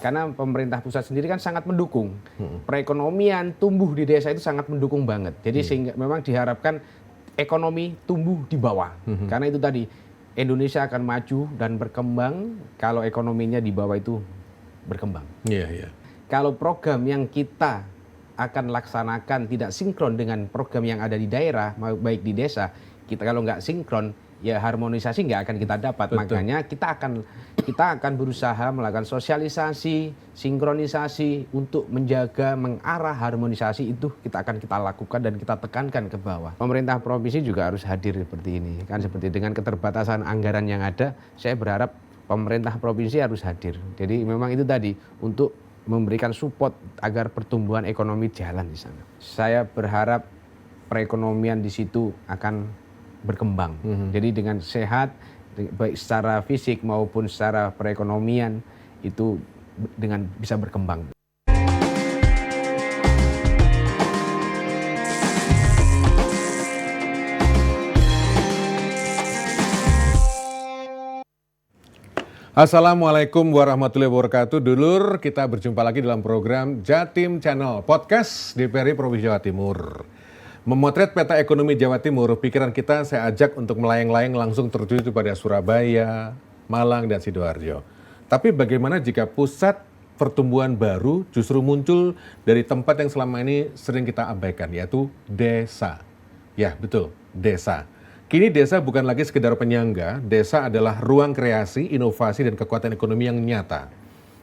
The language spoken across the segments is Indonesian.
Karena pemerintah pusat sendiri kan sangat mendukung. Perekonomian tumbuh di desa itu sangat mendukung banget. Jadi sehingga memang diharapkan ekonomi tumbuh di bawah. Karena itu tadi, Indonesia akan maju dan berkembang kalau ekonominya di bawah itu berkembang. Kalau program yang kita akan laksanakan tidak sinkron dengan program yang ada di daerah, baik di desa, kita kalau nggak sinkron, ya harmonisasi nggak akan kita dapat. Betul. Makanya kita akan berusaha melakukan sosialisasi, sinkronisasi untuk menjaga mengarah harmonisasi itu kita lakukan dan kita tekankan ke bawah. Pemerintah provinsi juga harus hadir seperti ini. Kan seperti dengan keterbatasan anggaran yang ada, saya berharap pemerintah provinsi harus hadir. Jadi memang itu tadi untuk memberikan support agar pertumbuhan ekonomi jalan di sana. Saya berharap perekonomian di situ akan berkembang. Jadi dengan sehat, baik secara fisik maupun secara perekonomian itu dengan bisa berkembang. Assalamualaikum warahmatullahi wabarakatuh. Dulur, kita berjumpa lagi dalam program Jatim Channel Podcast DPRI Provinsi Jawa Timur. Memotret peta ekonomi Jawa Timur, pikiran kita saya ajak untuk melayang-layang langsung tertuju pada Surabaya, Malang, dan Sidoarjo. Tapi bagaimana jika pusat pertumbuhan baru justru muncul dari tempat yang selama ini sering kita abaikan, yaitu desa. Ya, betul, desa. Kini desa bukan lagi sekedar penyangga, desa adalah ruang kreasi, inovasi, dan kekuatan ekonomi yang nyata.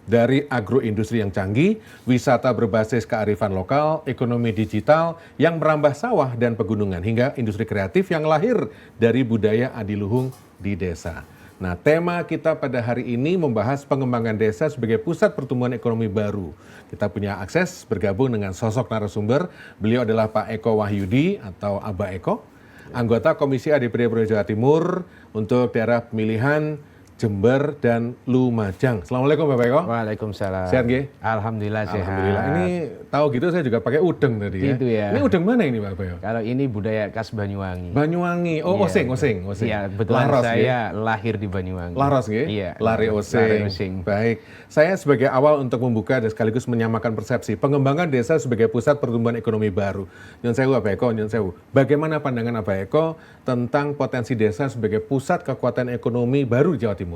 Dari agroindustri yang canggih, wisata berbasis kearifan lokal, ekonomi digital yang merambah sawah dan pegunungan, hingga industri kreatif yang lahir dari budaya adiluhung di desa. Nah, tema kita pada hari ini membahas pengembangan desa sebagai pusat pertumbuhan ekonomi baru. Kita punya akses bergabung dengan sosok narasumber. Beliau adalah Pak Eko Wahyudi atau Aba Eko, anggota Komisi A DPRD Provinsi Jawa Timur untuk daerah pemilihan Jember dan Lumajang. Assalamualaikum Bapak Eko. Waalaikumsalam. Sehat nggih? Alhamdulillah sehat. Alhamdulillah. Ini tahu gitu saya juga pakai udeng tadi ya. Gitu ya. Ini udeng mana ini Bapak Eko? Kalau ini budaya khas Banyuwangi. Banyuwangi. Oh, Iya, oseng. Iya, betulan Laros, saya lahir di Banyuwangi. Laros nggih? Iya. Lari oseng. Baik. Saya sebagai awal untuk membuka dan sekaligus menyamakan persepsi pengembangan desa sebagai pusat pertumbuhan ekonomi baru. Nyun sewu Bapak Eko, nyun sewu. Bagaimana pandangan Bapak Eko tentang potensi desa sebagai pusat kekuatan ekonomi baru di Jawa Timur?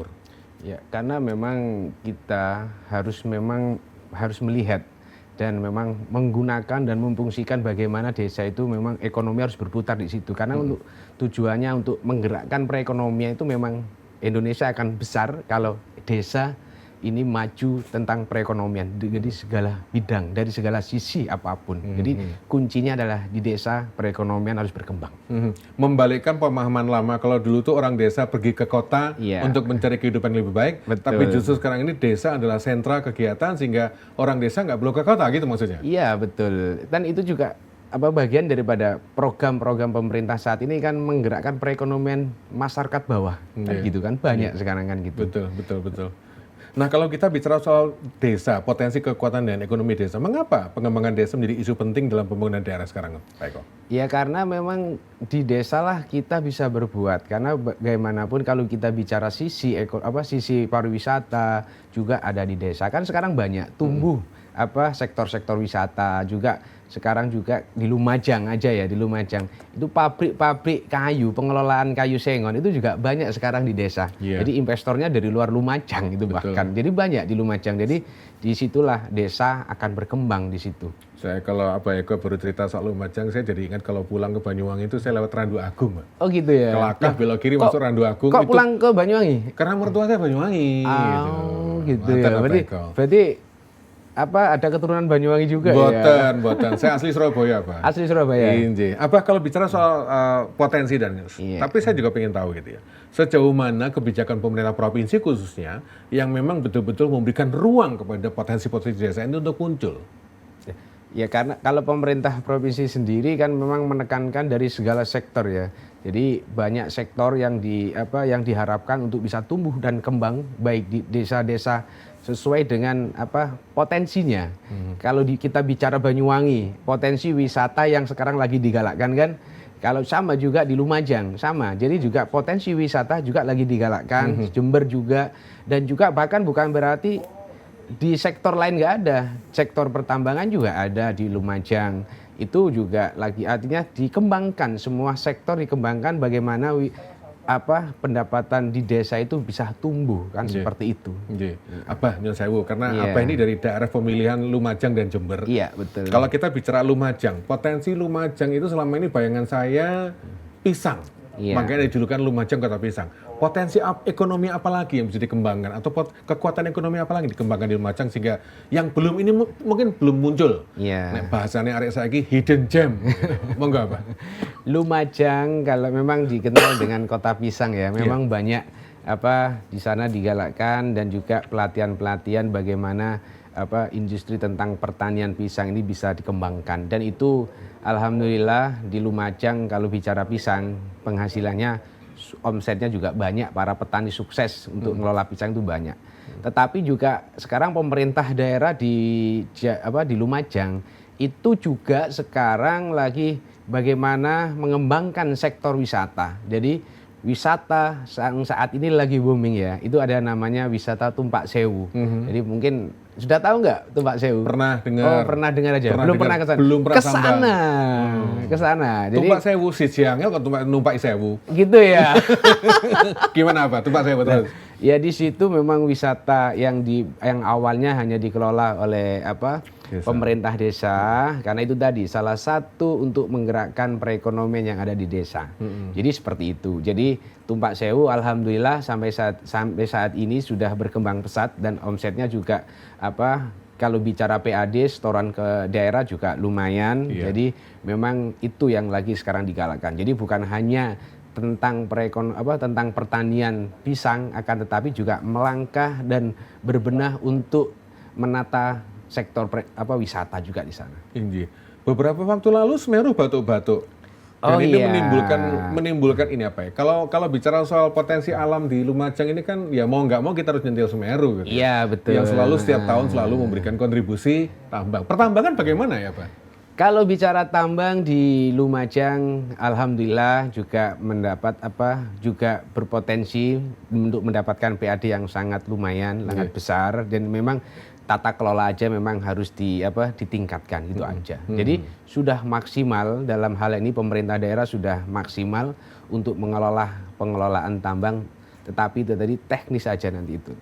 Ya, karena memang kita harus melihat dan memang menggunakan dan memfungsikan bagaimana desa itu memang ekonomi harus berputar di situ. Karena untuk tujuannya untuk menggerakkan perekonomian itu memang Indonesia akan besar kalau desa ini maju tentang perekonomian dari segala bidang, dari segala sisi apapun. Jadi kuncinya adalah di desa perekonomian harus berkembang. Membalikkan pemahaman lama, kalau dulu tuh orang desa pergi ke kota untuk mencari kehidupan yang lebih baik. Betul. Tapi justru sekarang ini desa adalah sentra kegiatan sehingga orang desa nggak perlu ke kota gitu maksudnya? Iya betul. Dan itu juga bagian daripada program-program pemerintah saat ini kan menggerakkan perekonomian masyarakat bawah. Kan gitu kan banyak sekarang kan gitu. Betul. Nah, kalau kita bicara soal desa, potensi kekuatan dan ekonomi desa, mengapa pengembangan desa menjadi isu penting dalam pembangunan daerah sekarang, Pak Eko? Ya karena memang di desa lah kita bisa berbuat. Karena bagaimanapun kalau kita bicara sisi pariwisata juga ada di desa. Kan sekarang banyak tumbuh sektor-sektor wisata juga. Sekarang juga di Lumajang aja ya, di Lumajang itu pabrik kayu, pengelolaan kayu sengon itu juga banyak sekarang di desa. Jadi investornya dari luar Lumajang itu bahkan. Jadi banyak di Lumajang. Jadi disitulah desa akan berkembang di situ. Saya kalau Eko baru cerita soal Lumajang, saya jadi ingat kalau pulang ke Banyuwangi itu saya lewat Randu Agung. Oh gitu ya. Kelakah belok kiri masuk Randu Agung. Kok pulang ke Banyuwangi? Karena mertua saya Banyuwangi. Oh gitu ya. Berarti ada keturunan Banyuwangi juga Boten. Saya asli Surabaya, Pak. Asli Surabaya. Inji. Kalau bicara soal potensi dan tapi saya juga pengen tahu gitu ya. Sejauh mana kebijakan pemerintah provinsi khususnya yang memang betul-betul memberikan ruang kepada potensi-potensi desa ini untuk muncul. Ya karena kalau pemerintah provinsi sendiri kan memang menekankan dari segala sektor ya. Jadi banyak sektor yang diharapkan untuk bisa tumbuh dan kembang baik di desa-desa sesuai dengan potensinya. Kalau kita bicara Banyuwangi, potensi wisata yang sekarang lagi digalakkan kan, kalau sama juga di Lumajang sama. Jadi juga potensi wisata juga lagi digalakkan, Jember juga, dan juga bahkan bukan berarti di sektor lain nggak ada, sektor pertambangan juga ada di Lumajang. Itu juga lagi artinya dikembangkan, semua sektor dikembangkan bagaimana pendapatan di desa itu bisa tumbuh kan seperti itu. Abah nyun sewu, karena Iya. Abah ini dari daerah pemilihan Lumajang dan Jember. Iya, betul. Kalau kita bicara Lumajang, potensi Lumajang itu selama ini bayangan saya pisang. Iya. Makanya dijulukan Lumajang kota pisang. Potensi ekonomi apa lagi yang bisa dikembangkan atau kekuatan ekonomi apa lagi dikembangkan di Lumajang sehingga yang belum ini mungkin belum muncul. Iya. Nek bahasanya arek saiki hidden gem. Monggo Abah. Lumajang kalau memang dikenal dengan kota pisang ya, memang banyak di sana digalakkan dan juga pelatihan-pelatihan bagaimana industri tentang pertanian pisang ini bisa dikembangkan, dan itu alhamdulillah di Lumajang kalau bicara pisang penghasilannya omsetnya juga banyak, para petani sukses untuk mengelola pisang itu banyak. Tetapi juga sekarang pemerintah daerah di Lumajang itu juga sekarang lagi bagaimana mengembangkan sektor wisata. Jadi wisata saat ini lagi booming ya. Itu ada namanya wisata Tumpak Sewu. Jadi mungkin sudah tahu nggak Tumpak Sewu? Pernah dengar. Oh, pernah dengar aja. Belum pernah kesana. Belum pernah kesana. Kesana. Jadi Tumpak Sewu siji angel kok numpak sewu. gitu ya. Gimana Abah? Tumpak Sewu terus. Ya di situ memang wisata yang awalnya hanya dikelola oleh pemerintah desa, karena itu tadi salah satu untuk menggerakkan perekonomian yang ada di desa. Jadi seperti itu. Jadi Tumpak Sewu alhamdulillah sampai saat ini sudah berkembang pesat dan omsetnya juga kalau bicara PAD setoran ke daerah juga lumayan. Iya. Jadi memang itu yang lagi sekarang digalakkan. Jadi bukan hanya tentang tentang pertanian pisang, akan tetapi juga melangkah dan berbenah untuk menata sektor wisata juga di sana. Inji. Beberapa waktu lalu Semeru batuk-batuk. Dan ini menimbulkan ini apa ya? Kalau bicara soal potensi alam di Lumajang ini kan ya mau nggak mau kita harus nyentil Semeru gitu. Iya, betul. Yang selalu setiap tahun selalu memberikan kontribusi tambang. Pertambangan bagaimana ya Pak? Kalau bicara tambang di Lumajang, alhamdulillah juga mendapat juga berpotensi untuk mendapatkan PAD yang sangat lumayan, sangat besar, dan memang tata kelola aja memang harus ditingkatkan gitu aja. Jadi sudah maksimal dalam hal ini, pemerintah daerah sudah maksimal untuk mengelola pengelolaan tambang, tetapi itu tadi teknis aja nanti itu.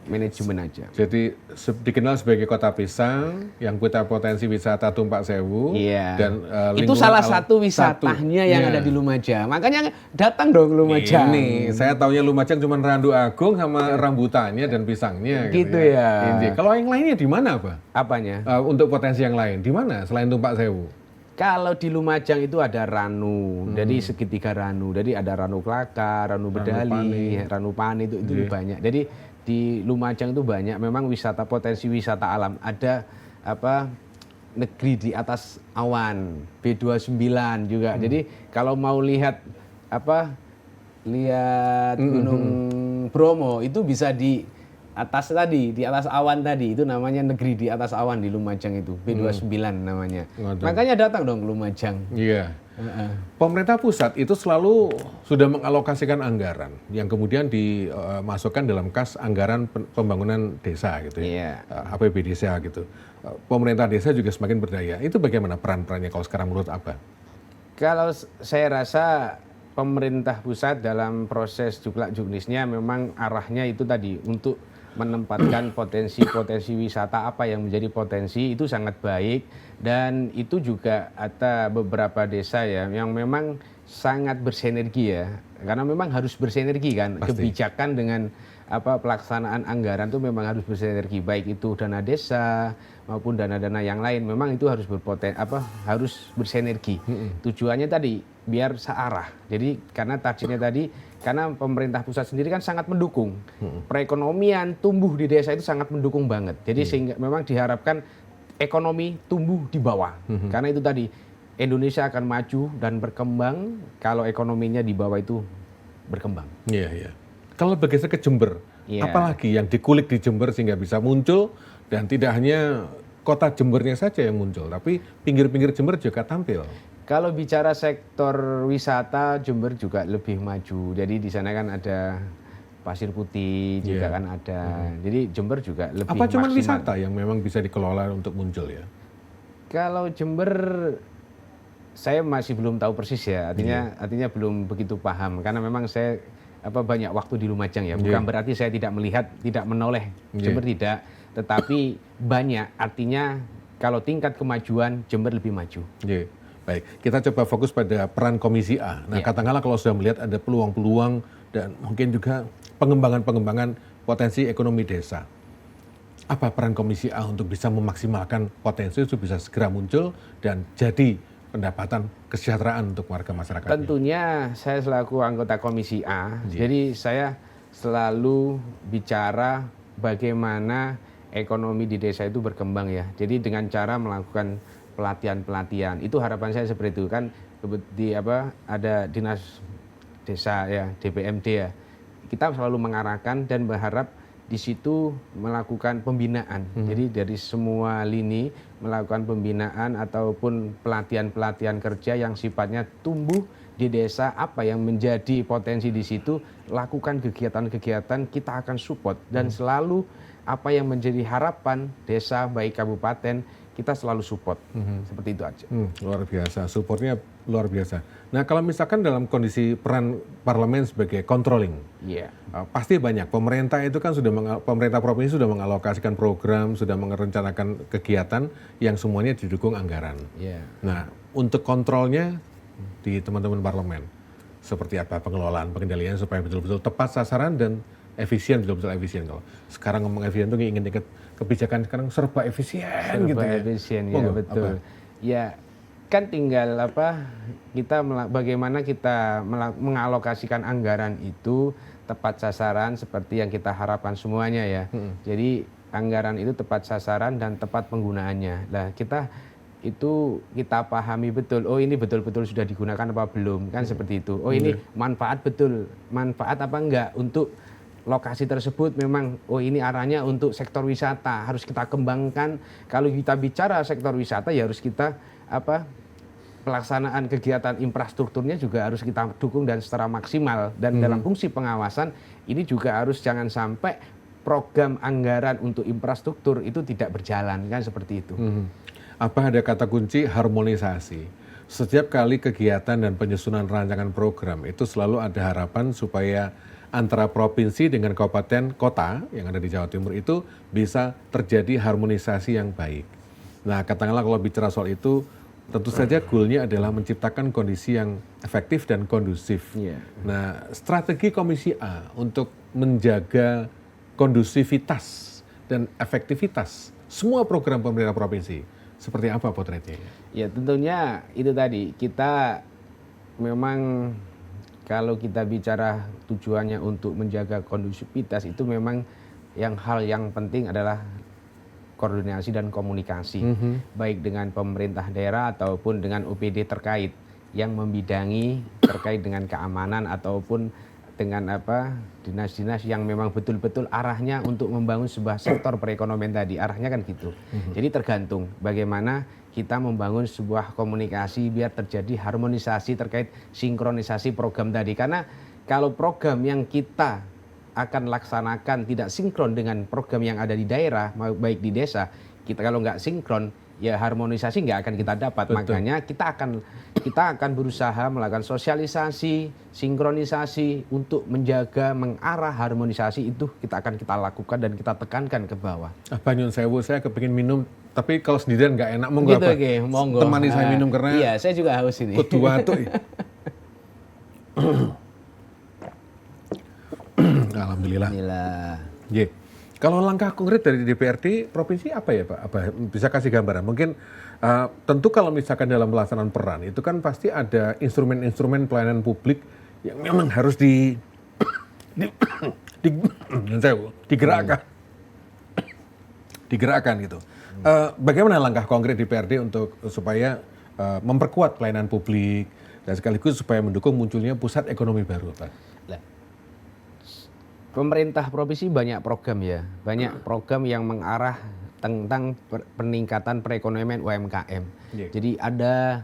Manajemen aja. Jadi dikenal sebagai kota pisang yang punya potensi wisata Tumpak Sewu. Iya. Dan itu salah satu wisatanya yang ada di Lumajang. Makanya datang dong ke Lumajang. Ini saya taunya Lumajang cuma Randu Agung sama rambutannya dan pisangnya. Gitu ya. Kalau yang lainnya di mana Pak? Apanya? Untuk potensi yang lain di mana selain Tumpak Sewu? Kalau di Lumajang itu ada Ranu, jadi segitiga Ranu. Jadi ada Ranu Klaka, Ranu Bedali, Ranu Pani itu banyak. Jadi di Lumajang itu banyak memang potensi wisata alam. Ada negeri di atas awan, B29 juga. Jadi kalau mau lihat Gunung Bromo itu bisa di atas awan tadi, itu namanya negeri di atas awan di Lumajang itu, B29 namanya. Makanya datang dong ke Lumajang. Iya. Pemerintah pusat itu selalu sudah mengalokasikan anggaran yang kemudian dimasukkan dalam kas anggaran pembangunan desa gitu ya, APB desa gitu. Pemerintah desa juga semakin berdaya. Itu bagaimana peran-perannya kalau sekarang menurut Abah? Kalau saya rasa pemerintah pusat dalam proses juklak juknisnya memang arahnya itu tadi untuk menempatkan potensi-potensi wisata apa yang menjadi potensi itu sangat baik, dan itu juga ada beberapa desa ya yang memang sangat bersinergi ya, karena memang harus bersinergi kan. Pasti. Kebijakan dengan pelaksanaan anggaran itu memang harus bersinergi, baik itu dana desa maupun dana-dana yang lain, memang itu harus harus bersinergi. Tujuannya tadi biar searah. Jadi karena targetnya tadi, karena pemerintah pusat sendiri kan sangat mendukung perekonomian tumbuh di desa, itu sangat mendukung banget. Jadi sehingga memang diharapkan ekonomi tumbuh di bawah. Karena itu tadi Indonesia akan maju dan berkembang kalau ekonominya di bawah itu berkembang. Iya, iya. Kalau bergeser ke Jember, apalagi yang dikulik di Jember sehingga bisa muncul, dan tidak hanya kota Jembernya saja yang muncul, tapi pinggir-pinggir Jember juga tampil. Kalau bicara sektor wisata, Jember juga lebih maju. Jadi di sana kan ada Pasir Putih juga kan ada. Jadi Jember juga lebih Apa cuma maksimal. wisata yang memang bisa dikelola untuk muncul ya? Kalau Jember saya masih belum tahu persis ya, artinya belum begitu paham karena memang saya banyak waktu di Lumajang ya. Bukan berarti saya tidak melihat, tidak menoleh Jember tidak, tetapi banyak artinya kalau tingkat kemajuan Jember lebih maju. Baik, kita coba fokus pada peran Komisi A. Nah, katakanlah kalau sudah melihat ada peluang-peluang dan mungkin juga pengembangan-pengembangan potensi ekonomi desa. Apa peran Komisi A untuk bisa memaksimalkan potensi itu bisa segera muncul dan jadi pendapatan kesejahteraan untuk warga masyarakat? Tentunya saya selaku anggota Komisi A, jadi saya selalu bicara bagaimana ekonomi di desa itu berkembang ya. Jadi dengan cara melakukan pelatihan-pelatihan. Itu harapan saya seperti itu kan ada dinas desa ya, DPMD ya. Kita selalu mengarahkan dan berharap di situ melakukan pembinaan. Jadi dari semua lini melakukan pembinaan ataupun pelatihan-pelatihan kerja yang sifatnya tumbuh di desa, apa yang menjadi potensi di situ, lakukan kegiatan-kegiatan, kita akan support dan selalu apa yang menjadi harapan desa baik kabupaten kita selalu support. Seperti itu aja. Luar biasa, supportnya luar biasa. Nah, kalau misalkan dalam kondisi peran parlemen sebagai controlling, pasti banyak. Pemerintah itu kan pemerintah provinsi sudah mengalokasikan program, sudah merencanakan kegiatan yang semuanya didukung anggaran. Nah, untuk kontrolnya di teman-teman parlemen, seperti apa pengelolaan, pengendalian supaya betul-betul tepat sasaran dan efisien, betul-betul efisien. Kalau sekarang ngomong efisien itu ingin kebijakan sekarang serba efisien gitu ya. Efisien ya, betul. Ya kan tinggal bagaimana kita mengalokasikan anggaran itu tepat sasaran seperti yang kita harapkan semuanya ya. Jadi anggaran itu tepat sasaran dan tepat penggunaannya. Nah, kita pahami betul, oh ini betul-betul sudah digunakan apa belum, kan seperti itu. Oh ini manfaat apa enggak untuk lokasi tersebut, memang ini arahnya untuk sektor wisata, harus kita kembangkan. Kalau kita bicara sektor wisata ya harus kita pelaksanaan kegiatan infrastrukturnya juga harus kita dukung dan secara maksimal. Dan dalam fungsi pengawasan ini juga harus jangan sampai program anggaran untuk infrastruktur itu tidak berjalan, kan seperti itu. Apa ada kata kunci harmonisasi? Setiap kali kegiatan dan penyusunan rancangan program itu selalu ada harapan supaya antara provinsi dengan kabupaten kota yang ada di Jawa Timur itu bisa terjadi harmonisasi yang baik. Nah, katakanlah kalau bicara soal itu, tentu saja goalnya adalah menciptakan kondisi yang efektif dan kondusif. Nah, strategi Komisi A untuk menjaga kondusivitas dan efektivitas semua program pemerintah provinsi, seperti apa potretnya? Ya tentunya itu tadi, kita memang kalau kita bicara tujuannya untuk menjaga kondusivitas itu memang hal yang penting adalah koordinasi dan komunikasi, baik dengan pemerintah daerah ataupun dengan OPD terkait yang membidangi terkait dengan keamanan ataupun dengan dinas-dinas yang memang betul-betul arahnya untuk membangun sebuah sektor perekonomian tadi, arahnya kan gitu. Jadi tergantung bagaimana kita membangun sebuah komunikasi biar terjadi harmonisasi terkait sinkronisasi program tadi. Karena kalau program yang kita akan laksanakan tidak sinkron dengan program yang ada di daerah, baik di desa, kita kalau nggak sinkron, ya harmonisasi nggak akan kita dapat. Betul. Makanya kita akan berusaha melakukan sosialisasi, sinkronisasi untuk menjaga mengarah harmonisasi itu kita lakukan dan kita tekankan ke bawah. Nyun sewu, saya kepingin minum, tapi kalau sendirian nggak enak, monggo gitu, monggo. Temani saya minum karena iya, saya juga haus ini. Kedua tuh. Alhamdulillah. Kalau langkah konkret dari DPRD provinsi apa ya Pak? Bisa kasih gambaran? Mungkin tentu kalau misalkan dalam pelaksanaan peran itu kan pasti ada instrumen-instrumen pelayanan publik yang memang harus digerakkan gitu. Bagaimana langkah konkret DPRD untuk supaya memperkuat pelayanan publik dan sekaligus supaya mendukung munculnya pusat ekonomi baru, Pak? Pemerintah provinsi banyak program ya, banyak program yang mengarah tentang peningkatan perekonomian UMKM. Jadi ada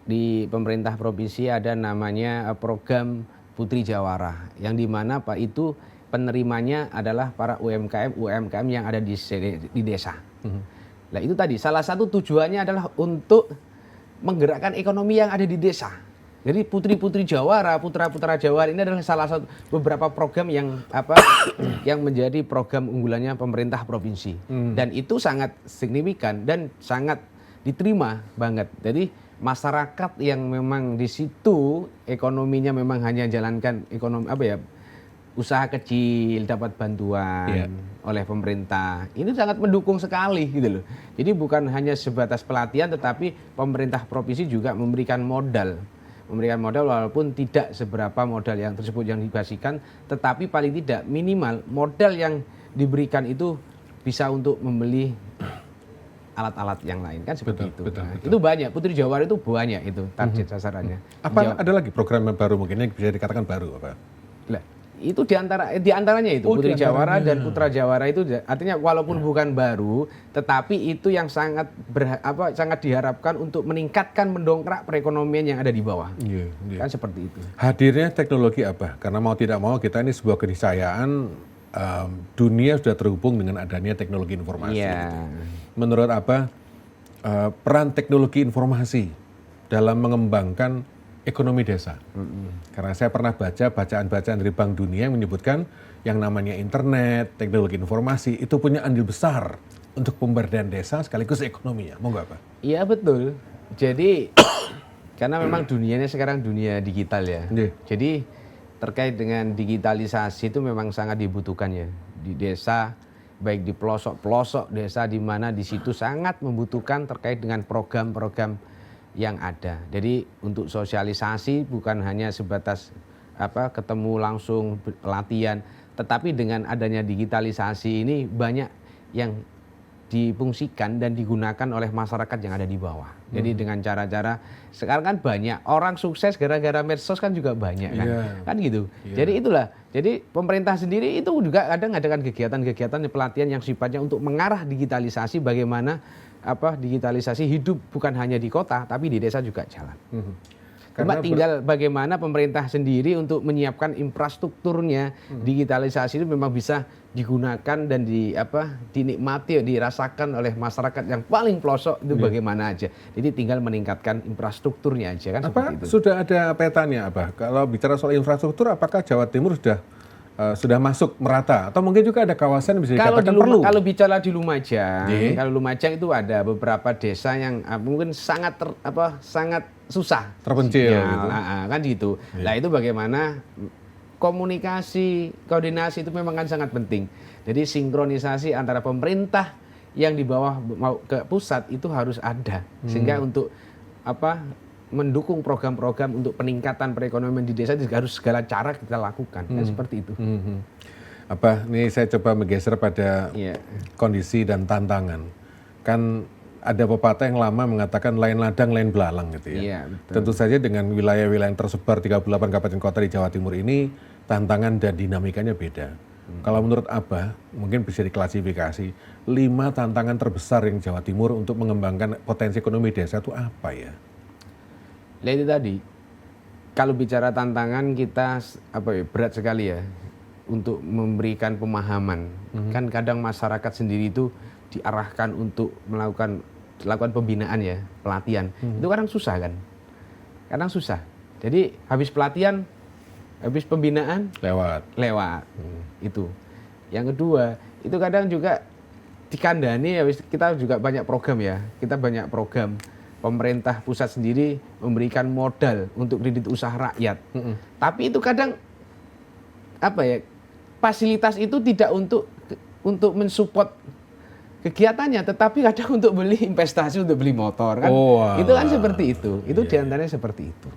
di pemerintah provinsi ada namanya program Putri Jawara, yang dimana Pak itu penerimanya adalah para UMKM yang ada di desa. Nah itu tadi salah satu tujuannya adalah untuk menggerakkan ekonomi yang ada di desa. Jadi putri-putri Jawara, putra-putra Jawara ini adalah salah satu beberapa program yang yang menjadi program unggulannya pemerintah provinsi. Dan itu sangat signifikan dan sangat diterima banget. Jadi masyarakat yang memang di situ ekonominya memang hanya jalankan ekonomi usaha kecil dapat bantuan oleh pemerintah. Ini sangat mendukung sekali gitu loh. Jadi bukan hanya sebatas pelatihan tetapi pemerintah provinsi juga memberikan modal walaupun tidak seberapa modal yang tersebut yang dibasikan, tetapi paling tidak minimal modal yang diberikan itu bisa untuk membeli alat-alat yang lain kan seperti itu. Betul. Itu banyak, Putri Jawara itu banyak itu target sasarannya. Apa ada lagi program yang baru mungkin yang bisa dikatakan baru apa? Lah, itu diantaranya itu Putri Jawara dan Putra Jawara itu artinya walaupun bukan baru, tetapi itu yang sangat sangat diharapkan untuk meningkatkan mendongkrak perekonomian yang ada di bawah. Kan seperti itu. Hadirnya teknologi apa? Karena mau tidak mau kita ini sebuah keniscayaan dunia sudah terhubung dengan adanya teknologi informasi. Gitu. Menurut apa peran teknologi informasi dalam mengembangkan ekonomi desa? Karena saya pernah baca bacaan-bacaan dari Bank Dunia yang menyebutkan yang namanya internet, teknologi informasi itu punya andil besar untuk pemberdayaan desa sekaligus ekonominya. Mau nggak apa? Iya betul. Jadi karena memang dunianya sekarang dunia digital ya. Jadi terkait dengan digitalisasi itu memang sangat dibutuhkan ya di desa, baik di pelosok-pelosok desa di mana di situ sangat membutuhkan terkait dengan program-program yang ada. Jadi untuk sosialisasi bukan hanya sebatas ketemu langsung latihan, tetapi dengan adanya digitalisasi ini banyak yang difungsikan dan digunakan oleh masyarakat yang ada di bawah. Jadi dengan cara-cara sekarang kan banyak orang sukses gara-gara medsos kan juga banyak kan. Kan gitu. Jadi itulah. Jadi pemerintah sendiri itu juga kadang adakan kegiatan-kegiatan pelatihan yang sifatnya untuk mengarah digitalisasi bagaimana digitalisasi hidup bukan hanya di kota tapi di desa juga jalan. Cuma tinggal bagaimana pemerintah sendiri untuk menyiapkan infrastrukturnya. Digitalisasi itu memang bisa digunakan dan dinikmati, dirasakan oleh masyarakat yang paling pelosok itu bagaimana aja. Jadi tinggal meningkatkan infrastrukturnya aja kan seperti itu. Sudah ada petanya Kalau bicara soal infrastruktur, apakah Jawa Timur sudah masuk merata atau mungkin juga ada kawasan yang bisa dikatakan perlu? Kalau bicara di Lumajang, kalau Lumajang itu ada beberapa desa yang mungkin sangat susah terpencil gitu. Kan gitu. Nah itu bagaimana komunikasi, koordinasi itu memang kan sangat penting. Jadi sinkronisasi antara pemerintah yang di bawah mau ke pusat itu harus ada sehingga untuk mendukung program-program untuk peningkatan perekonomian di desa itu harus segala cara kita lakukan. Kan seperti itu. Ini saya coba menggeser pada kondisi dan tantangan. Kan ada pepatah yang lama mengatakan lain ladang lain belalang gitu ya. Tentu saja dengan wilayah-wilayah yang tersebar 38 kabupaten kota di Jawa Timur ini tantangan dan dinamikanya beda. Kalau menurut Abah mungkin bisa diklasifikasi 5 tantangan terbesar yang Jawa Timur untuk mengembangkan potensi ekonomi desa itu apa ya? Nah itu tadi, kalau bicara tantangan kita berat sekali ya untuk memberikan pemahaman. Kan kadang masyarakat sendiri itu diarahkan untuk melakukan pembinaan ya, pelatihan. Itu kadang susah kan. Kadang susah. Jadi habis pelatihan, habis pembinaan lewat. Itu. Yang kedua, itu kadang juga dikandani kita juga banyak program ya. Kita banyak program. Pemerintah pusat sendiri memberikan modal untuk kredit usaha rakyat. Tapi itu kadang fasilitas itu tidak untuk mensupport kegiatannya, tetapi kadang untuk beli investasi, untuk beli motor kan. Itu kan seperti itu. Itu diantaranya seperti itu.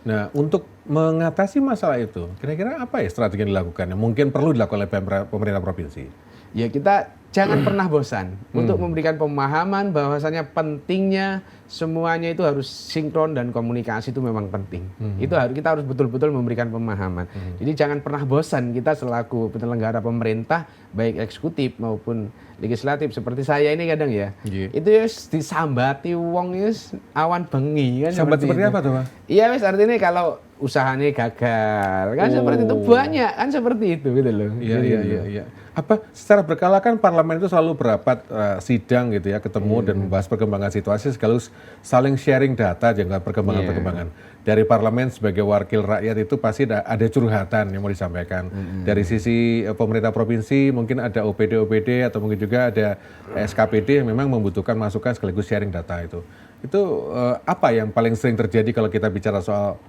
Nah, untuk mengatasi masalah itu, kira-kira apa ya strategi yang dilakukan? Mungkin perlu dilakukan oleh pemerintah provinsi. Ya kita jangan pernah bosan untuk memberikan pemahaman bahwasanya pentingnya semuanya itu harus sinkron dan komunikasi itu memang penting. Itu kita harus betul-betul memberikan pemahaman. Jadi jangan pernah bosan kita selaku penyelenggara pemerintah baik eksekutif maupun legislatif seperti saya ini kadang ya. Itu ya disambati wong wis awan bengi kan. Sambat seperti apa tuh, Pak? Iya wis artinya kalau usahanya gagal kan seperti itu banyak kan seperti itu gitu loh. Iya. Apa secara berkala kan parlemen itu selalu berapat sidang gitu ya, ketemu dan membahas perkembangan situasi sekaligus saling sharing data jangka perkembangan. Dari parlemen sebagai wakil rakyat itu pasti ada curhatan yang mau disampaikan. Dari sisi pemerintah provinsi mungkin ada OPD atau mungkin juga ada SKPD yang memang membutuhkan masukan sekaligus sharing data itu. Itu apa yang paling sering terjadi kalau kita bicara soal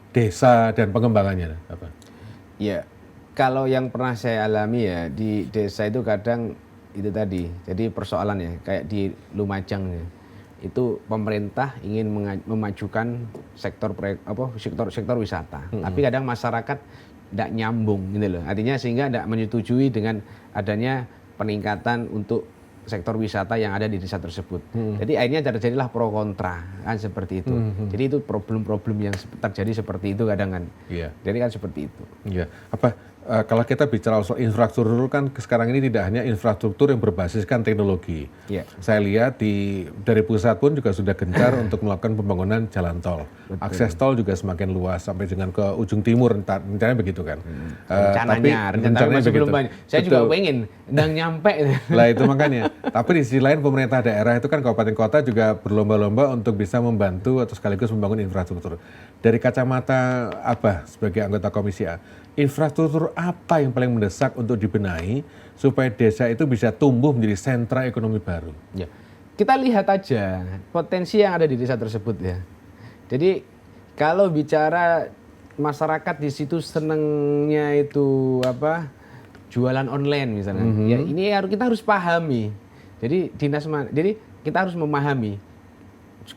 desa dan pengembangannya apa? Ya, kalau yang pernah saya alami ya di desa itu kadang itu tadi. Jadi persoalannya kayak di Lumajang ya, itu pemerintah ingin memajukan sektor wisata. Tapi kadang masyarakat tidak nyambung gitu loh. Artinya sehingga tidak menyetujui dengan adanya peningkatan untuk sektor wisata yang ada di desa tersebut. Jadi akhirnya terjadilah pro kontra kan seperti itu. Jadi itu problem-problem yang terjadi seperti itu kadang kan. Jadi kan seperti itu. Iya. Kalau kita bicara soal infrastruktur kan sekarang ini tidak hanya infrastruktur yang berbasiskan teknologi. Saya lihat dari pusat pun juga sudah gencar untuk melakukan pembangunan jalan tol. Akses tol juga semakin luas sampai dengan ke ujung timur, rencananya begitu kan. Rencananya masih belum banyak. Saya juga pengen ndang nyampe. Lah itu makanya. Tapi di sisi lain pemerintah daerah itu kan kabupaten kota juga berlomba-lomba untuk bisa membantu atau sekaligus membangun infrastruktur. Dari kacamata Abah sebagai anggota Komisi A, infrastruktur apa yang paling mendesak untuk dibenahi supaya desa itu bisa tumbuh menjadi sentra ekonomi baru? Ya. Kita lihat aja potensi yang ada di desa tersebut ya. Jadi kalau bicara masyarakat di situ senengnya itu apa? Jualan online misalnya. Ya ini kita harus pahami. Jadi jadi kita harus memahami.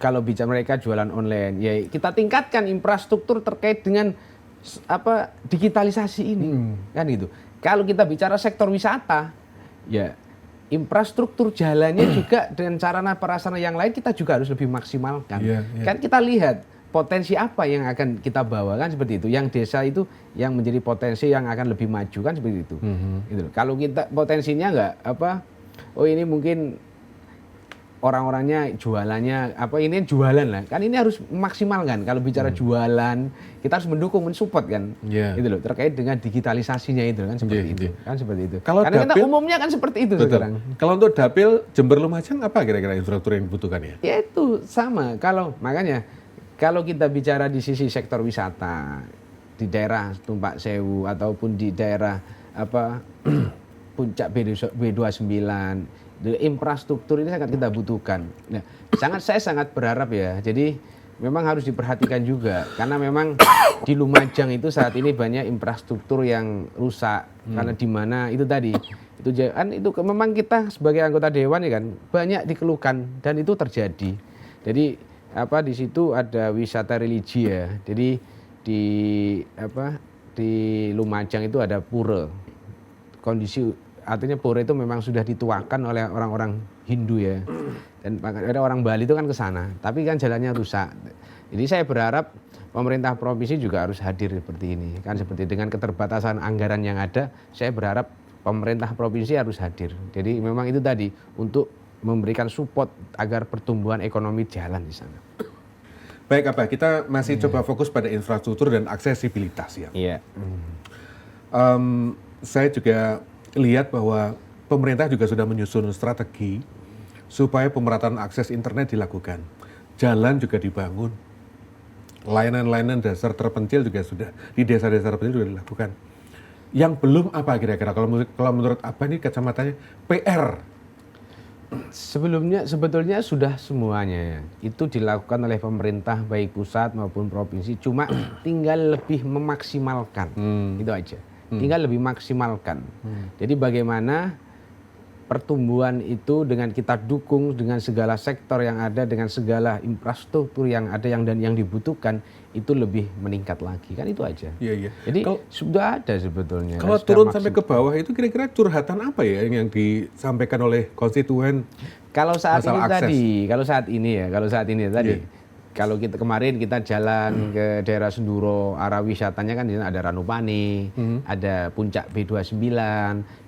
Kalau bicara mereka jualan online, ya kita tingkatkan infrastruktur terkait dengan apa digitalisasi ini, kan gitu. Kalau kita bicara sektor wisata, ya infrastruktur jalannya juga dengan sarana prasarana yang lain kita juga harus lebih maksimalkan. Kan kita lihat potensi apa yang akan kita bawa kan seperti itu. Yang desa itu yang menjadi potensi yang akan lebih maju kan seperti itu. Gitu. Kalau kita potensinya nggak apa, oh ini mungkin orang-orangnya jualannya apa ini jualan lah kan ini harus maksimal kan kalau bicara jualan kita harus mendukung mensupport kan gitu loh terkait dengan digitalisasinya itu kan seperti itu kan seperti itu kalau karena dapil, kita umumnya kan seperti itu sekarang. Kalau untuk dapil Jember Lumajang apa kira-kira infrastruktur yang dibutuhkan ya? Ya itu sama makanya kalau kita bicara di sisi sektor wisata di daerah Tumpak Sewu ataupun di daerah apa Puncak B29 infrastruktur ini sangat kita butuhkan. Nah, saya sangat berharap ya. Jadi memang harus diperhatikan juga karena memang di Lumajang itu saat ini banyak infrastruktur yang rusak karena di mana itu tadi itu memang kita sebagai anggota dewan ya kan banyak dikeluhkan dan itu terjadi. Jadi di situ ada wisata religi ya. Jadi di Lumajang itu ada pura. Artinya pura itu memang sudah dituakan oleh orang-orang Hindu ya. Dan ada orang Bali itu kan ke sana, tapi kan jalannya rusak. Jadi saya berharap pemerintah provinsi juga harus hadir seperti ini. Kan seperti dengan keterbatasan anggaran yang ada, saya berharap pemerintah provinsi harus hadir. Jadi memang itu tadi untuk memberikan support agar pertumbuhan ekonomi jalan di sana. Baik kita masih coba fokus pada infrastruktur dan aksesibilitas ya. Saya juga lihat bahwa pemerintah juga sudah menyusun strategi supaya pemerataan akses internet dilakukan. Jalan juga dibangun. Layanan-layanan dasar terpencil juga sudah di desa-desa terpencil juga dilakukan. Yang belum apa kira-kira kalau menurut apa nih kacamatanya PR? Sebetulnya sudah semuanya ya. Itu dilakukan oleh pemerintah baik pusat maupun provinsi, cuma tinggal lebih memaksimalkan. Itu aja. Tinggal lebih maksimalkan. Jadi bagaimana pertumbuhan itu dengan kita dukung dengan segala sektor yang ada, dengan segala infrastruktur yang ada dan yang dibutuhkan, itu lebih meningkat lagi, kan itu aja. Iya, iya. Jadi sudah ada sebetulnya. Kalau sudah turun sampai ke bawah itu kira-kira curhatan apa ya yang disampaikan oleh konstituen? Kalau saat ini Masalah akses. tadi, kalau saat ini tadi, kalau kita kemarin kita jalan ke daerah Senduro, arah wisatanya kan di sana ada Ranupani, ada Puncak B29,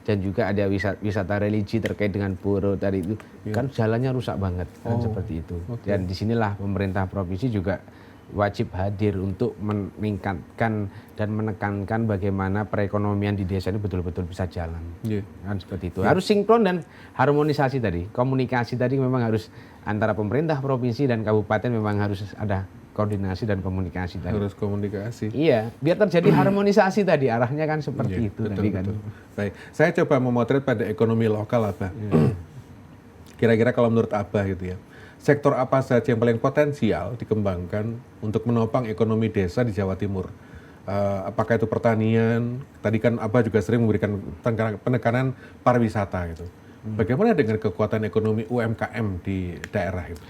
dan juga ada wisata religi terkait dengan Puro tadi itu, kan jalannya rusak banget, kan seperti itu. Dan disinilah pemerintah provinsi juga wajib hadir untuk meningkatkan dan menekankan bagaimana perekonomian di desa ini betul-betul bisa jalan. Kan seperti itu. Harus sinkron dan harmonisasi tadi. Komunikasi tadi memang harus antara pemerintah provinsi dan kabupaten, memang harus ada koordinasi dan komunikasi tadi. Harus komunikasi. Iya, biar terjadi harmonisasi tadi, arahnya kan seperti itu betul, tadi kan. betul. Baik, saya coba memotret pada ekonomi lokal, Abah. Kira-kira kalau menurut Abah gitu ya, sektor apa saja yang paling potensial dikembangkan untuk menopang ekonomi desa di Jawa Timur? Apakah itu pertanian? Tadi kan Abah juga sering memberikan penekanan pariwisata gitu. Bagaimana dengan kekuatan ekonomi UMKM di daerah itu?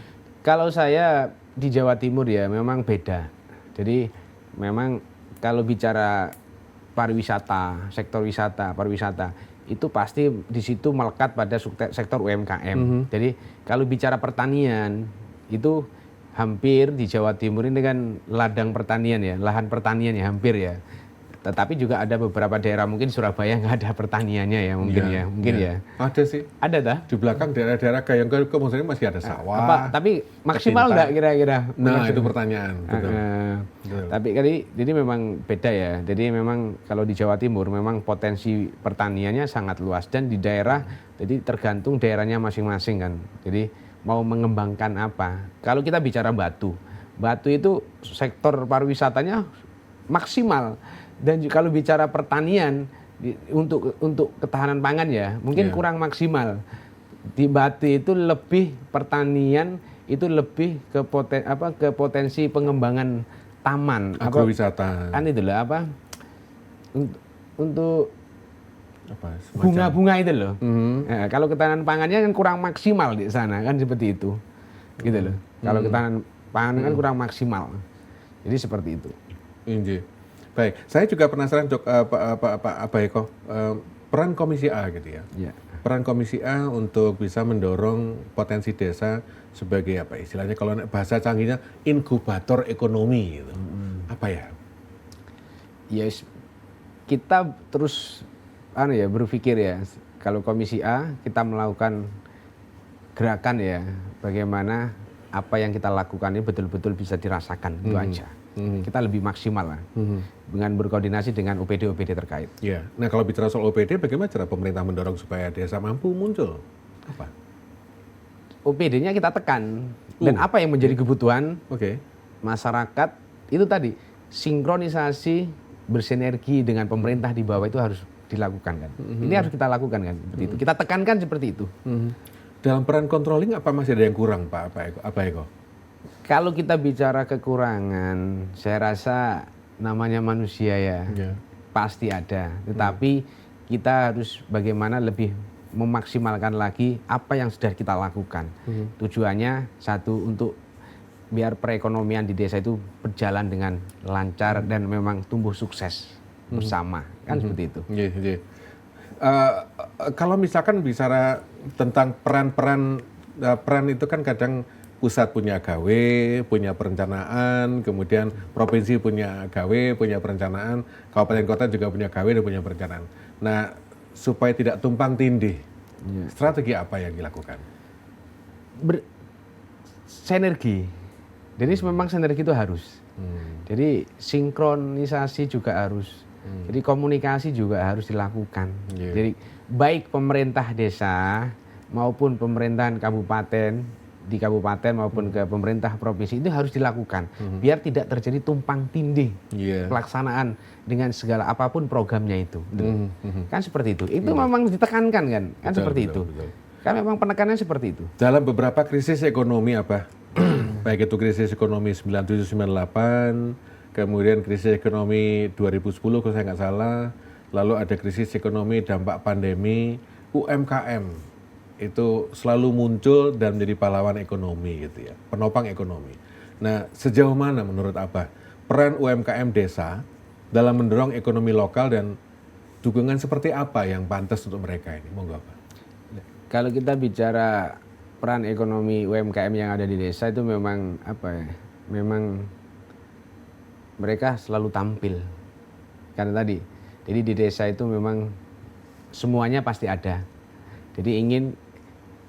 Kalau saya di Jawa Timur ya memang beda. Jadi memang kalau bicara pariwisata, sektor wisata, pariwisata, itu pasti di situ melekat pada sektor UMKM. Jadi kalau bicara pertanian, itu hampir di Jawa Timur ini kan ladang pertanian ya, lahan pertanian ya hampir ya. Tetapi juga ada beberapa daerah mungkin Surabaya nggak ada pertaniannya ya mungkin ya. Ada sih. Ada dah. Di belakang daerah-daerah kayak maksudnya masih ada sawah. Tapi maksimal nggak kira-kira? Nah itu pertanyaan. Betul. Tapi jadi memang beda ya. Jadi memang kalau di Jawa Timur memang potensi pertaniannya sangat luas, dan di daerah jadi tergantung daerahnya masing-masing kan. Jadi mau mengembangkan apa? Kalau kita bicara Batu itu sektor pariwisatanya maksimal. Dan kalau bicara pertanian untuk ketahanan pangan ya mungkin kurang maksimal. Di Batu itu lebih pertanian itu lebih ke potensi pengembangan taman agrowisata. Kan itulah untuk bunga-bunga itu loh. Nah, kalau ketahanan pangannya kan kurang maksimal di sana kan seperti itu. Gitu loh. Kalau ketahanan pangan kan kurang maksimal. Jadi seperti itu. Baik, saya juga penasaran Pak Eko, peran Komisi A gitu ya. Peran Komisi A untuk bisa mendorong potensi desa sebagai apa istilahnya kalau bahasa canggihnya inkubator ekonomi gitu. Apa ya? Yes, kita terus berpikir ya, kalau Komisi A kita melakukan gerakan ya, bagaimana apa yang kita lakukan ini betul-betul bisa dirasakan, itu aja. Kita lebih maksimal lah dengan berkoordinasi dengan OPD-OPD terkait. Ya. Nah kalau bicara soal OPD, bagaimana cara pemerintah mendorong supaya desa mampu muncul? Apa? OPD-nya kita tekan dan apa yang menjadi kebutuhan masyarakat itu tadi sinkronisasi bersinergi dengan pemerintah di bawah itu harus dilakukan kan. Ini harus kita lakukan kan seperti itu. Kita tekankan seperti itu. Dalam peran controlling apa masih ada yang kurang Pak Eko? Kalau kita bicara kekurangan, saya rasa namanya manusia ya, pasti ada. Tetapi kita harus bagaimana lebih memaksimalkan lagi apa yang sudah kita lakukan. Tujuannya satu, untuk biar perekonomian di desa itu berjalan dengan lancar dan memang tumbuh sukses bersama. Kan seperti itu. Kalau misalkan bicara tentang peran itu kan kadang pusat punya gawe, punya perencanaan, kemudian provinsi punya gawe, punya perencanaan, kabupaten kota juga punya gawe dan punya perencanaan. Nah, supaya tidak tumpang tindih, strategi apa yang dilakukan? Sinergi. Jadi memang sinergi itu harus. Jadi sinkronisasi juga harus. Jadi komunikasi juga harus dilakukan. Jadi baik pemerintah desa maupun pemerintahan kabupaten, di kabupaten maupun ke pemerintah provinsi itu harus dilakukan biar tidak terjadi tumpang tindih pelaksanaan dengan segala apapun programnya itu. Kan seperti itu. Itu memang ditekankan kan seperti itu. Kan memang penekanannya seperti itu. Dalam beberapa krisis ekonomi baik itu krisis ekonomi 97-98, kemudian krisis ekonomi 2010 kalau saya nggak salah, lalu ada krisis ekonomi dampak pandemi, UMKM itu selalu muncul dan menjadi pahlawan ekonomi gitu ya, penopang ekonomi. Nah, sejauh mana menurut Abah peran UMKM desa dalam mendorong ekonomi lokal dan dukungan seperti apa yang pantas untuk mereka ini? Monggo Abah. Kalau kita bicara peran ekonomi UMKM yang ada di desa itu memang apa ya? Memang mereka selalu tampil. Karena tadi, jadi di desa itu memang semuanya pasti ada. Jadi ingin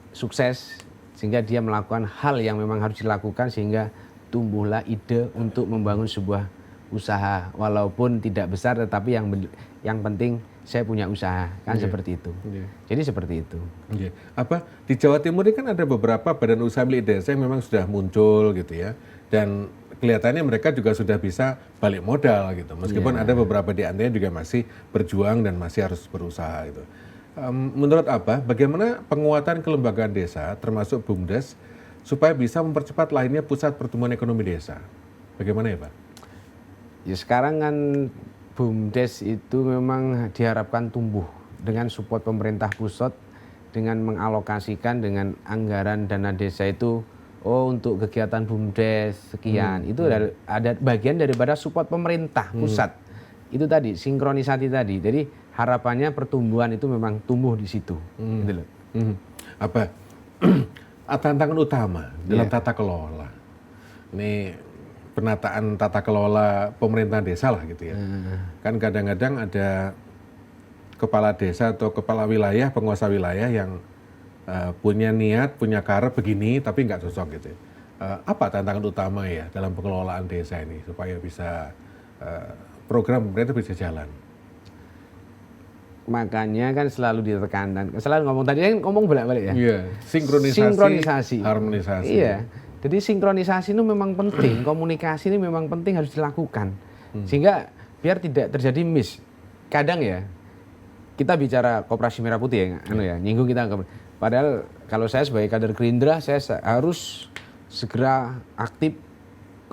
sukses sehingga dia melakukan hal yang memang harus dilakukan sehingga tumbuhlah ide untuk membangun sebuah usaha walaupun tidak besar tetapi yang penting saya punya usaha kan seperti itu. Jadi seperti itu. Apa di Jawa Timur ini kan ada beberapa badan usaha milik desa yang memang sudah muncul gitu ya, dan kelihatannya mereka juga sudah bisa balik modal gitu, meskipun ada beberapa di antaranya juga masih berjuang dan masih harus berusaha itu. Menurut Abah, bagaimana penguatan kelembagaan desa termasuk BUMDes supaya bisa mempercepat lahirnya pusat pertumbuhan ekonomi desa? Bagaimana ya Pak? Ya sekarang kan BUMDes itu memang diharapkan tumbuh dengan support pemerintah pusat dengan mengalokasikan dengan anggaran dana desa itu untuk kegiatan BUMDes sekian. Itu ada bagian daripada support pemerintah pusat. Itu tadi sinkronisasi tadi. Jadi harapannya pertumbuhan itu memang tumbuh di situ. Gitu loh. Apa tantangan utama dalam tata kelola? Ini penataan tata kelola pemerintahan desa lah gitu ya. Kan kadang-kadang ada kepala desa atau kepala wilayah, penguasa wilayah yang punya niat, punya karep begini tapi nggak cocok gitu. Apa tantangan utama ya dalam pengelolaan desa ini supaya bisa program pemerintah bisa jalan? Makanya kan selalu ditekankan, selalu ngomong tadi kan ngomong bolak-balik ya. Iya, sinkronisasi, harmonisasi. Iya. Jadi sinkronisasi itu memang penting, komunikasi ini memang penting harus dilakukan. Sehingga biar tidak terjadi miss. Kadang ya kita bicara Koperasi Merah Putih ya, nyinggung kita. Padahal kalau saya sebagai kader Gerindra saya harus segera aktif,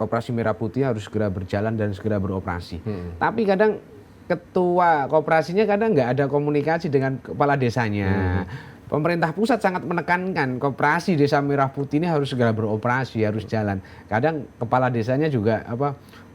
Koperasi Merah Putih harus segera berjalan dan segera beroperasi. Tapi kadang ketua koperasinya kadang nggak ada komunikasi dengan kepala desanya. Pemerintah pusat sangat menekankan Koperasi Desa Merah Putih ini harus segera beroperasi, harus jalan. Kadang kepala desanya juga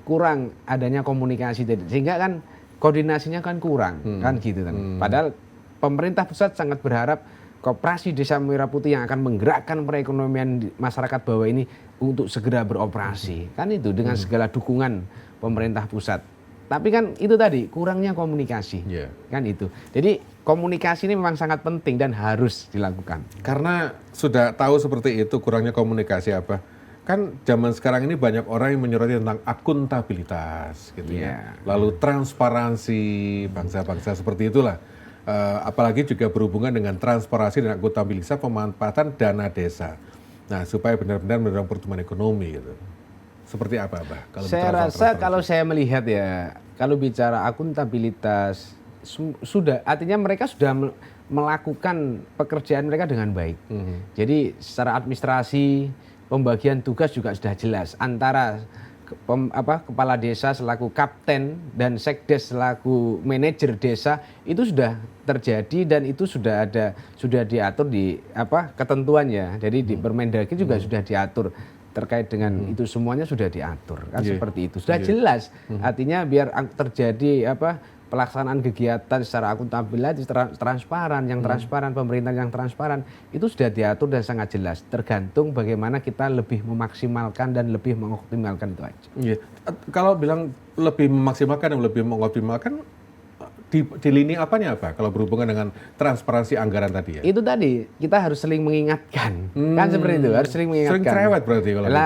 kurang adanya komunikasi sehingga kan koordinasinya kan kurang kan gitu kan. Padahal pemerintah pusat sangat berharap Koperasi Desa Merah Putih yang akan menggerakkan perekonomian masyarakat bawah ini untuk segera beroperasi. Kan itu dengan segala dukungan pemerintah pusat. Tapi kan itu tadi kurangnya komunikasi. Kan itu. Jadi komunikasi ini memang sangat penting dan harus dilakukan. Karena sudah tahu seperti itu kurangnya komunikasi apa. Kan zaman sekarang ini banyak orang yang menyoroti tentang akuntabilitas gitu ya. Lalu transparansi bangsa-bangsa seperti itulah. Apalagi juga berhubungan dengan transparansi dan akuntabilitas pemanfaatan dana desa. Nah, supaya benar-benar mendorong pertumbuhan ekonomi gitu. Seperti apa, Pak? Saya rasa kalau saya melihat ya, kalau bicara akuntabilitas sudah artinya mereka sudah melakukan pekerjaan mereka dengan baik. Jadi secara administrasi, pembagian tugas juga sudah jelas antara kepala desa selaku kapten dan sekdes selaku manajer desa itu sudah terjadi dan itu sudah diatur di ketentuannya. Jadi di Permendagri juga sudah diatur terkait dengan itu semuanya sudah diatur kan seperti itu sudah jelas. Artinya biar terjadi pelaksanaan kegiatan secara akuntabel transparan, pemerintahan yang transparan itu sudah diatur dan sangat jelas. Tergantung bagaimana kita lebih memaksimalkan dan lebih mengoptimalkan itu aja. Kalau bilang lebih memaksimalkan dan lebih mengoptimalkan di lini apanya apa kalau berhubungan dengan transparansi anggaran tadi ya? Itu tadi kita harus sering mengingatkan. Kan seperti itu, harus sering mengingatkan. Sering cerewet berarti kalau gitu.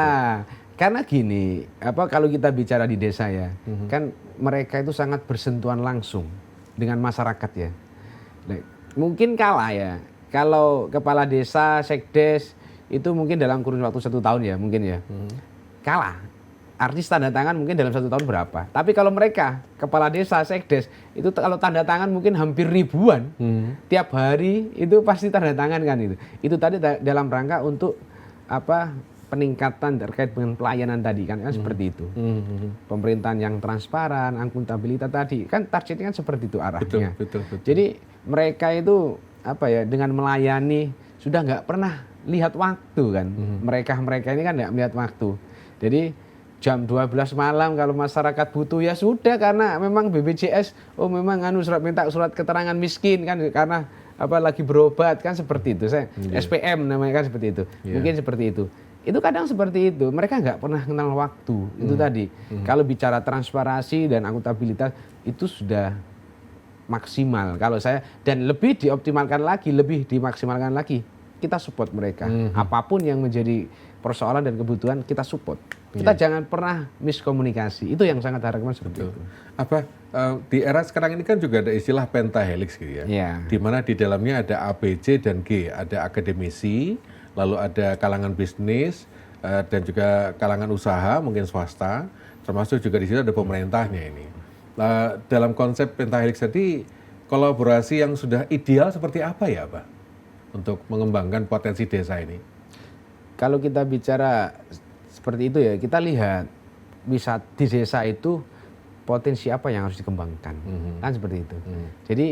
Karena gini, kalau kita bicara di desa ya, kan mereka itu sangat bersentuhan langsung dengan masyarakat ya. Nah, mungkin kalah ya, kalau kepala desa, sekdes, itu mungkin dalam kurun waktu 1 tahun ya, mungkin ya. Kalah. Artis tanda tangan mungkin dalam 1 tahun berapa. Tapi kalau mereka, kepala desa, sekdes, itu kalau tanda tangan mungkin hampir ribuan. Tiap hari itu pasti tanda tangan kan itu. Itu tadi dalam rangka untuk peningkatan terkait dengan pelayanan tadi kan seperti itu. Pemerintahan yang transparan, akuntabilitas tadi kan targetnya kan seperti itu arahnya. Betul. Jadi mereka itu dengan melayani sudah nggak pernah lihat waktu kan. Mereka ini kan nggak melihat waktu. Jadi jam 12 malam kalau masyarakat butuh ya sudah, karena memang BPJS memang minta surat keterangan miskin kan, karena lagi berobat kan, seperti itu. Saya SPM namanya kan, seperti itu. Mungkin seperti itu. Itu kadang seperti itu, mereka nggak pernah kenal waktu. Itu tadi. Kalau bicara transparansi dan akuntabilitas itu sudah maksimal kalau saya, dan lebih dioptimalkan lagi, lebih dimaksimalkan lagi. Kita support mereka. Apapun yang menjadi persoalan dan kebutuhan kita support. Kita jangan pernah miskomunikasi. Itu yang sangat harapkan seperti itu. Di era sekarang ini kan juga ada istilah pentahelix gitu ya. Di mana di dalamnya ada A, B, C, dan G. Ada akademisi, lalu ada kalangan bisnis, dan juga kalangan usaha, mungkin swasta, termasuk juga di situ ada pemerintahnya ini. Dalam konsep pentahelix tadi, kolaborasi yang sudah ideal seperti apa ya, Pak, untuk mengembangkan potensi desa ini? Kalau kita bicara seperti itu ya, kita lihat bisa di desa itu potensi apa yang harus dikembangkan, kan seperti itu. Jadi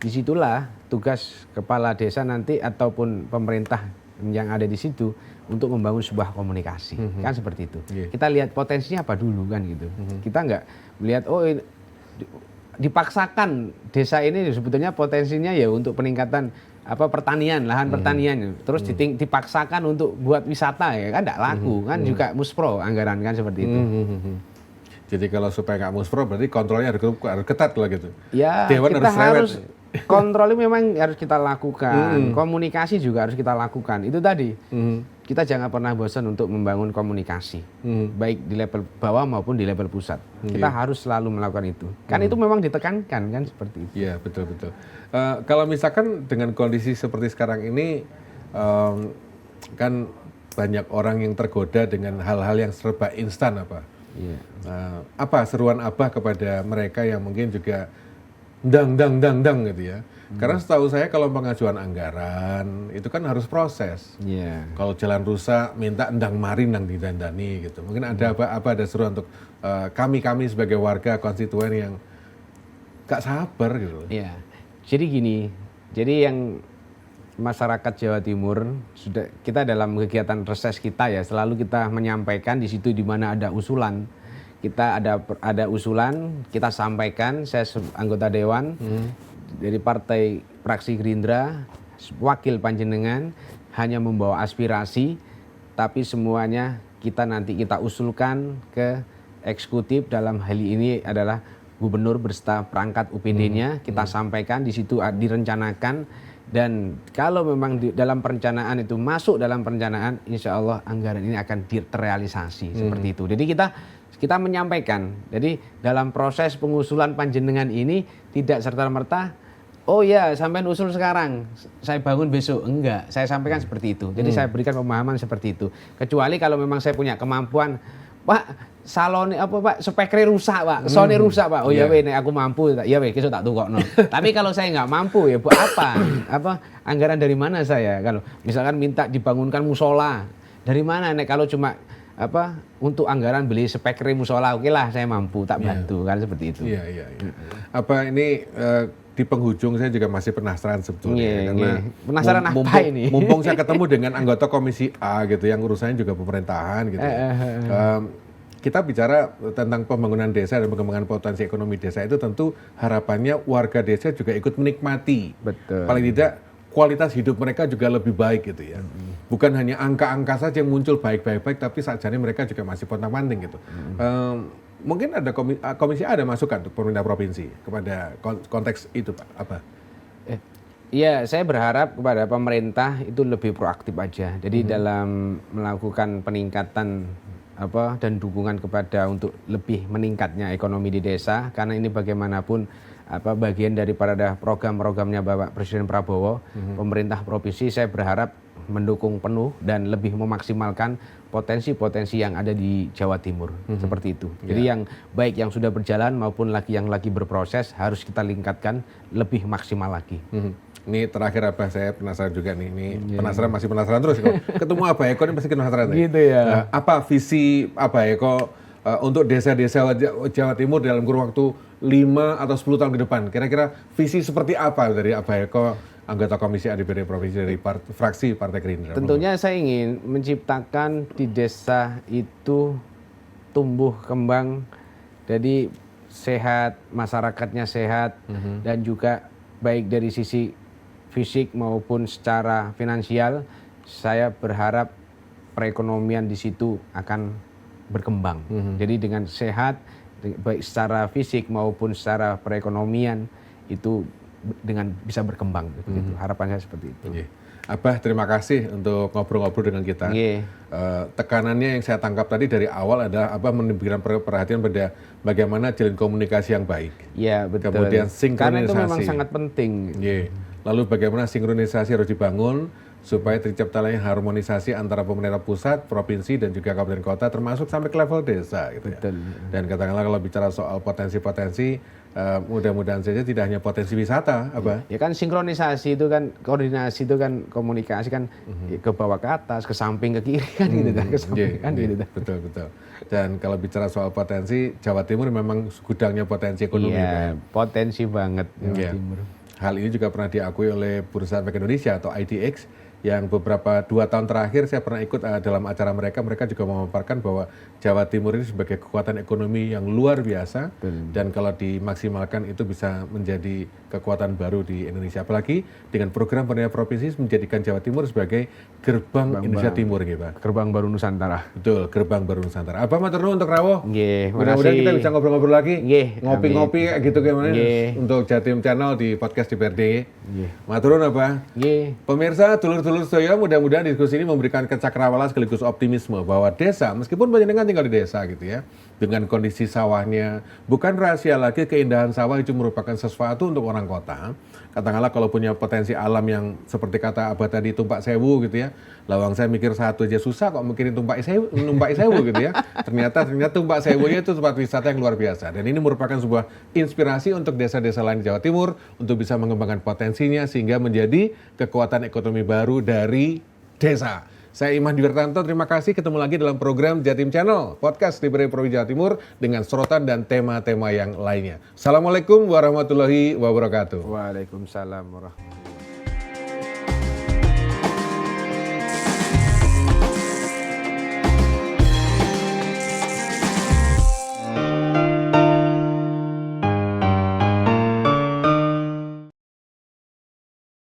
disitulah tugas kepala desa nanti ataupun pemerintah yang ada di situ untuk membangun sebuah komunikasi, kan seperti itu. Kita lihat potensinya apa dulu kan gitu. Kita nggak melihat dipaksakan desa ini sebetulnya potensinya ya untuk peningkatan pertanian, lahan pertanian, terus dipaksakan untuk buat wisata ya kan, nggak laku kan, juga muspro anggaran kan, seperti itu. Jadi kalau supaya nggak muspro berarti kontrolnya harus ketat lah gitu. Ya, Dewan kita harus kontrol memang harus kita lakukan, komunikasi juga harus kita lakukan. Itu tadi, kita jangan pernah bosan untuk membangun komunikasi, baik di level bawah maupun di level pusat. Kita harus selalu melakukan itu. Kan itu memang ditekankan kan, seperti itu. Iya, betul-betul. Kalau misalkan dengan kondisi seperti sekarang ini, kan banyak orang yang tergoda dengan hal-hal yang serba instan, apa seruan Abah kepada mereka yang mungkin juga dang gitu ya? Karena setahu saya kalau pengajuan anggaran itu kan harus proses. Kalau jalan rusak minta endang mari nang didandani gitu. Mungkin ada ada seruan untuk kami sebagai warga konstituen yang gak sabar gitu. Jadi gini, jadi yang masyarakat Jawa Timur sudah, kita dalam kegiatan reses kita ya selalu kita menyampaikan di situ di mana ada usulan. Kita ada usulan, kita sampaikan. Saya anggota dewan dari partai fraksi Gerindra, wakil panjenengan, hanya membawa aspirasi, tapi semuanya kita usulkan ke eksekutif. Dalam hal ini adalah gubernur beserta perangkat UPD-nya, kita sampaikan di situ direncanakan, dan kalau memang dalam perencanaan itu masuk dalam perencanaan, insya Allah anggaran ini akan terrealisasi seperti itu. Jadi kita menyampaikan, jadi dalam proses pengusulan panjenengan ini tidak serta-merta sampai usul sekarang, saya bangun besok. Enggak, saya sampaikan seperti itu. Jadi saya berikan pemahaman seperti itu. Kecuali kalau memang saya punya kemampuan, Pak, salone Pak, spekre rusak, Pak, sound rusak, Pak. Nek aku mampu, besok tak tukokno. Tapi kalau saya nggak mampu ya buat apa? Anggaran dari mana saya? Kalau misalkan minta dibangunkan musola, dari mana? Nek kalau cuma untuk anggaran beli spekre musola, oke lah saya mampu, tak bantu kan, seperti itu. Iya. Ini di penghujung saya juga masih penasaran sebetulnya, karena penasaran apa ini? Mumpung saya ketemu dengan anggota Komisi A gitu yang urusannya juga pemerintahan gitu. Kita bicara tentang pembangunan desa dan pengembangan potensi ekonomi desa, itu tentu harapannya warga desa juga ikut menikmati. Betul. Paling tidak kualitas hidup mereka juga lebih baik gitu ya. Bukan hanya angka-angka saja yang muncul baik, tapi sajane mereka juga masih pontang-panting gitu. Mungkin ada komisi ada masukan untuk pemerintah provinsi kepada konteks itu, Pak? Apa? Iya, saya berharap kepada pemerintah itu lebih proaktif aja. Jadi dalam melakukan peningkatan dan dukungan kepada untuk lebih meningkatnya ekonomi di desa, karena ini bagaimanapun bagian daripada program-programnya Bapak Presiden Prabowo. Pemerintah provinsi saya berharap mendukung penuh dan lebih memaksimalkan potensi-potensi yang ada di Jawa Timur, seperti itu. Jadi yang baik yang sudah berjalan maupun yang lagi berproses harus kita tingkatkan lebih maksimal lagi. Ini terakhir saya penasaran juga nih. Masih penasaran terus kok. Ketemu Eko ini pasti penasaran. Gitu ya. Apa visi Eko untuk desa-desa Jawa Timur dalam kurun waktu 5 atau 10 tahun ke depan? Kira-kira visi seperti apa dari Eko anggota Komisi A DPRD Provinsi dari fraksi Partai Gerindra. Tentunya saya ingin menciptakan di desa itu tumbuh kembang, jadi sehat, masyarakatnya sehat, dan juga baik dari sisi fisik maupun secara finansial. Saya berharap perekonomian di situ akan berkembang. Jadi dengan sehat, baik secara fisik maupun secara perekonomian itu dengan bisa berkembang. Gitu. Harapan saya seperti itu. Abah, terima kasih untuk ngobrol-ngobrol dengan kita. Tekanannya yang saya tangkap tadi dari awal adalah Abah memberikan perhatian pada bagaimana jalin komunikasi yang baik. Iya, betul. Kemudian sinkronisasi. Karena itu memang sangat penting. Lalu bagaimana sinkronisasi harus dibangun supaya terciptanya harmonisasi antara pemerintah pusat, provinsi, dan juga kabupaten kota, termasuk sampai ke level desa. Gitu ya. Dan katakanlah kalau bicara soal potensi-potensi, mudah-mudahan saja tidak hanya potensi wisata, Abah. Ya kan sinkronisasi itu kan, koordinasi itu kan komunikasi kan ke bawah ke atas, ke samping, ke kiri kan gitu kan, ke samping kan gitu. Betul. Dan kalau bicara soal potensi, Jawa Timur memang gudangnya potensi ekonomi. Iya, potensi banget Jawa Timur. Hal ini juga pernah diakui oleh Bursa Efek Indonesia atau IDX, yang beberapa 2 tahun terakhir saya pernah ikut dalam acara mereka juga memaparkan bahwa Jawa Timur ini sebagai kekuatan ekonomi yang luar biasa, dan kalau dimaksimalkan itu bisa menjadi kekuatan baru di Indonesia, apalagi dengan program pemerintah provinsi menjadikan Jawa Timur sebagai gerbang Indonesia Timur gitu, Pak. Gerbang baru Nusantara. Betul, gerbang baru Nusantara. Abah matur nuwun untuk rawuh. Mudah-mudahan kita bisa ngobrol-ngobrol lagi. Ngopi-ngopi kayak gitu gimana untuk Jatim Channel di podcast di PRD. Matur nuwun, Abah. Pemirsa, dulur-dulur saya, mudah-mudahan diskusi ini memberikan kecakrawala sekaligus optimisme bahwa desa, meskipun panjenengan tinggal di desa gitu ya, dengan kondisi sawahnya, bukan rahasia lagi keindahan sawah itu merupakan sesuatu untuk orang kota. Katakanlah kalau punya potensi alam yang seperti kata Abah tadi, tumpak sewu gitu ya. Lawang saya mikir satu aja susah kok mikirin tumpak sewu gitu ya. Ternyata tumpak sewunya itu tempat wisata yang luar biasa. Dan ini merupakan sebuah inspirasi untuk desa-desa lain di Jawa Timur untuk bisa mengembangkan potensinya sehingga menjadi kekuatan ekonomi baru dari desa. Saya Iman Diwertanto, terima kasih. Ketemu lagi dalam program Jatim Channel, podcast di Provinsi Jawa Timur dengan sorotan dan tema-tema yang lainnya. Assalamualaikum warahmatullahi wabarakatuh. Waalaikumsalam warahmatullahi wabarakatuh.